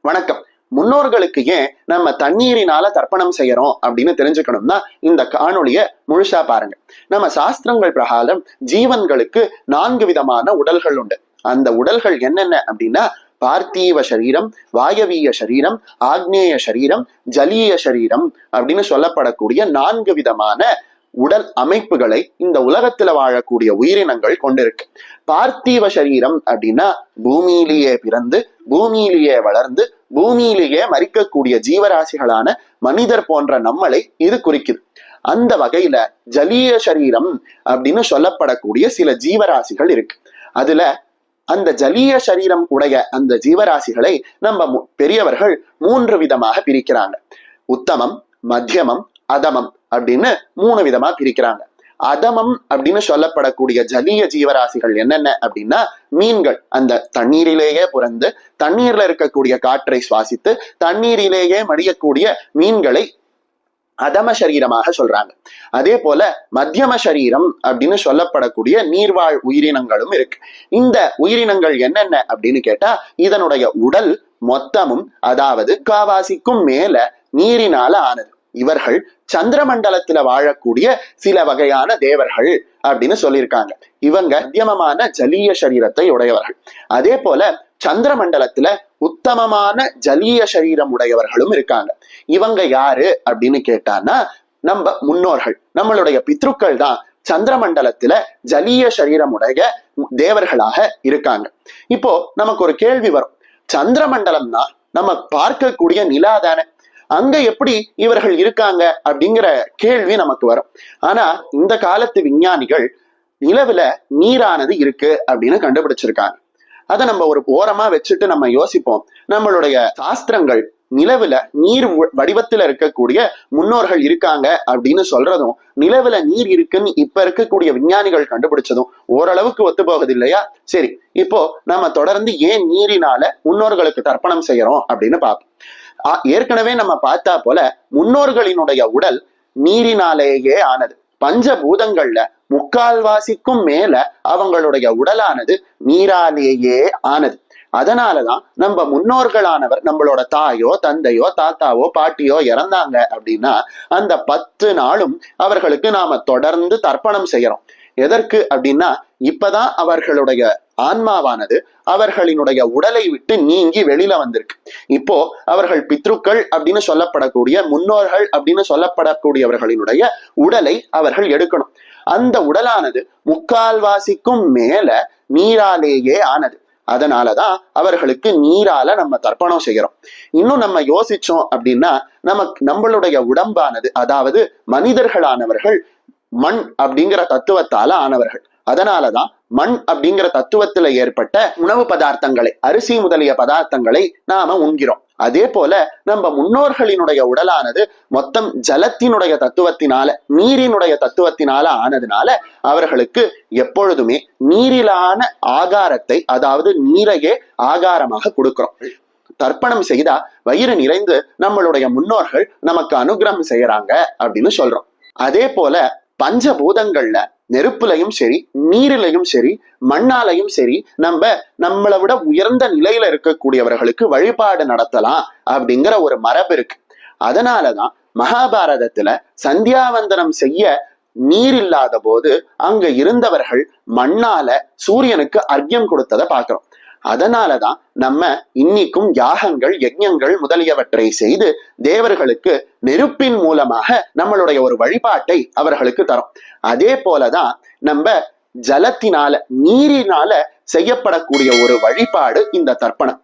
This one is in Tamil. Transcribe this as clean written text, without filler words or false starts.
வணக்கம். முன்னோர்களுக்கு ஏன் நம்ம தண்ணீரினால தர்ப்பணம் செய்யறோம் அப்படின்னு தெரிஞ்சுக்கணும்னா இந்த காணொளிய முழுசா பாருங்க. நம்ம சாஸ்திரங்கள் பிரகாரம் ஜீவன்களுக்கு 4 விதமான உடல்கள் உண்டு. அந்த உடல்கள் என்னென்ன அப்படின்னா பார்த்திவ சரீரம், வாயவீய சரீரம், ஆக்னேய சரீரம், ஜலீய சரீரம் அப்படின்னு சொல்லப்படக்கூடிய 4 விதமான உடல் அமைப்புகளை இந்த உலகத்துல வாழக்கூடிய உயிரினங்கள் கொண்டிருக்கு. பார்த்திவ சரீரம் அப்படின்னா பூமியிலேயே பிறந்து பூமியிலேயே வளர்ந்து பூமியிலேயே மரிக்கக்கூடிய ஜீவராசிகளான மனிதர் போன்ற நம்மளை இது குறிக்குது. அந்த வகையில ஜலீய சரீரம் அப்படின்னு சொல்லப்படக்கூடிய சில ஜீவராசிகள் இருக்கு. அதுல அந்த ஜலீய சரீரம் உடைய அந்த ஜீவராசிகளை நம்ம பெரியவர்கள் 3 விதமாக பிரிக்கிறாங்க. உத்தமம், மத்தியமம், அதமம் அப்படின்னு 3 விதமா பிரிக்கிறாங்க. அதமம் அப்படின்னு சொல்லப்படக்கூடிய ஜலீய ஜீவராசிகள் என்னென்ன அப்படின்னா மீன்கள், அந்த தண்ணீரிலேயே பிறந்து தண்ணீர்ல இருக்கக்கூடிய காற்றை சுவாசித்து தண்ணீரிலேயே மடியக்கூடிய மீன்களை அதம சரீரமாக சொல்றாங்க. அதே போல மத்தியம சரீரம் அப்படின்னு சொல்லப்படக்கூடிய நீர்வாழ் உயிரினங்களும் இருக்கு. இந்த உயிரினங்கள் என்னென்ன அப்படின்னு கேட்டா இதனுடைய உடல் மொத்தமும் அதாவது காவாசிக்கும் மேல நீரினால ஆனது. இவர்கள் சந்திரமண்டலத்துல வாழக்கூடிய சில வகையான தேவர்கள் அப்படின்னு சொல்லியிருக்காங்க. இவங்க மத்தியமமான ஜலீய சரீரத்தை உடையவர்கள். அதே போல சந்திரமண்டலத்துல உத்தமமான ஜலீய சரீரம் உடையவர்களும் இருக்காங்க. இவங்க யாரு அப்படின்னு கேட்டான்னா நம்ம முன்னோர்கள், நம்மளுடைய பித்ருக்கள் தான் சந்திரமண்டலத்துல ஜலீய சரீரம் உடைய தேவர்களாக இருக்காங்க. இப்போ நமக்கு ஒரு கேள்வி வரும், சந்திரமண்டலம்னா நம்ம பார்க்கக்கூடிய நிலா தானே, அங்க எப்படி இவர்கள் இருக்காங்க அப்படிங்கிற கேள்வி நமக்கு வரும். ஆனா இந்த காலத்து விஞ்ஞானிகள் நிலவுல நீரானது இருக்கு அப்படின்னு கண்டுபிடிச்சிருக்காங்க. அதை நம்ம ஒரு ஓரமா வச்சுட்டு நம்ம யோசிப்போம், நம்மளுடைய சாஸ்திரங்கள் நிலவுல நீர் வடிவத்துல இருக்கக்கூடிய முன்னோர்கள் இருக்காங்க அப்படின்னு சொல்றதும் நிலவுல நீர் இருக்குன்னு இப்ப இருக்கக்கூடிய விஞ்ஞானிகள் கண்டுபிடிச்சதும் ஓரளவுக்கு ஒத்து போகுது இல்லையா? சரி, இப்போ நம்ம தொடர்ந்து ஏன் நீரினால முன்னோர்களுக்கு தர்ப்பணம் செய்யறோம் அப்படின்னு பார்ப்போம். ஏற்கனவே நம்ம பார்த்தா போல முன்னோர்களினுடைய உடல் நீரினாலேயே ஆனது. பஞ்சபூதங்கள்ல 3/4 மேல அவங்களுடைய உடலானது நீராலேயே ஆனது. அதனாலதான் நம்ம முன்னோர்களானவர் நம்மளோட தாயோ தந்தையோ தாத்தாவோ பாட்டியோ இறந்தாங்க அப்படின்னா அந்த 10 நாளும் அவர்களுக்கு நாம தொடர்ந்து தர்ப்பணம் செய்யறோம். எதற்கு அப்படின்னா இப்பதான் அவர்களுடைய ஆன்மாவானது அவர்களினுடைய உடலை விட்டு நீங்கி வெளியில வந்திருக்கு. இப்போ அவர்கள் பித்ருக்கள் அப்படின்னு சொல்லப்படக்கூடிய முன்னோர்கள் அப்படின்னு சொல்லப்படக்கூடியவர்களினுடைய உடலை அவர்கள் எடுக்கணும். அந்த உடலானது 3/4 மேல நீராலேயே ஆனது. அதனாலதான் அவர்களுக்கு நீரால நம்ம தர்ப்பணம் செய்யறோம். இன்னும் நம்ம யோசிச்சோம் அப்படின்னா நம்மளுடைய உடம்பானது அதாவது மனிதர்களானவர்கள் மண் அப்படிங்கிற தத்துவத்தால ஆனவர்கள். அதனாலதான் மண் அப்படிங்கிற தத்துவத்துல ஏற்பட்ட உணவு பதார்த்தங்களை, அரிசி முதலிய பதார்த்தங்களை நாம உண்கிறோம். அதே போல நம்ம முன்னோர்களினுடைய உடலானது மொத்தம் ஜலத்தினுடைய தத்துவத்தினால நீரினுடைய தத்துவத்தினால ஆனதுனால அவர்களுக்கு எப்பொழுதுமே நீரிலான ஆகாரத்தை அதாவது நீரையே ஆகாரமாக கொடுக்கிறோம். தர்ப்பணம் செய்தா வயிறு நிறைந்து நம்மளுடைய முன்னோர்கள் நமக்கு அனுகிரகம் செய்யறாங்க அப்படின்னு சொல்றோம். அதே போல பஞ்சபூதங்கள்ல நெருப்புலையும் சரி நீரிலையும் சரி மண்ணாலையும் சரி நம்மளை விட உயர்ந்த நிலையில இருக்கக்கூடியவர்களுக்கு வழிபாடு நடத்தலாம் அப்படிங்கிற ஒரு மரபு இருக்கு. அதனாலதான் மகாபாரதத்துல சந்தியாவந்தனம் செய்ய நீர் இல்லாத போது அங்க இருந்தவர்கள் மண்ணால சூரியனுக்கு அர்க்கியம் கொடுத்ததை பார்க்கிறோம். அதனாலதான் நம்ம இன்னைக்கும் யாகங்கள் யஜ்ஞங்கள் முதலியவற்றை செய்து தேவர்களுக்கு நெருப்பின் மூலமாக நம்மளுடைய ஒரு வழிபாட்டை அவர்களுக்கு தரும். அதே போலதான் நம்ம ஜலத்தினால நீரினால செய்யப்படக்கூடிய ஒரு வழிபாடு இந்த தர்ப்பணம்.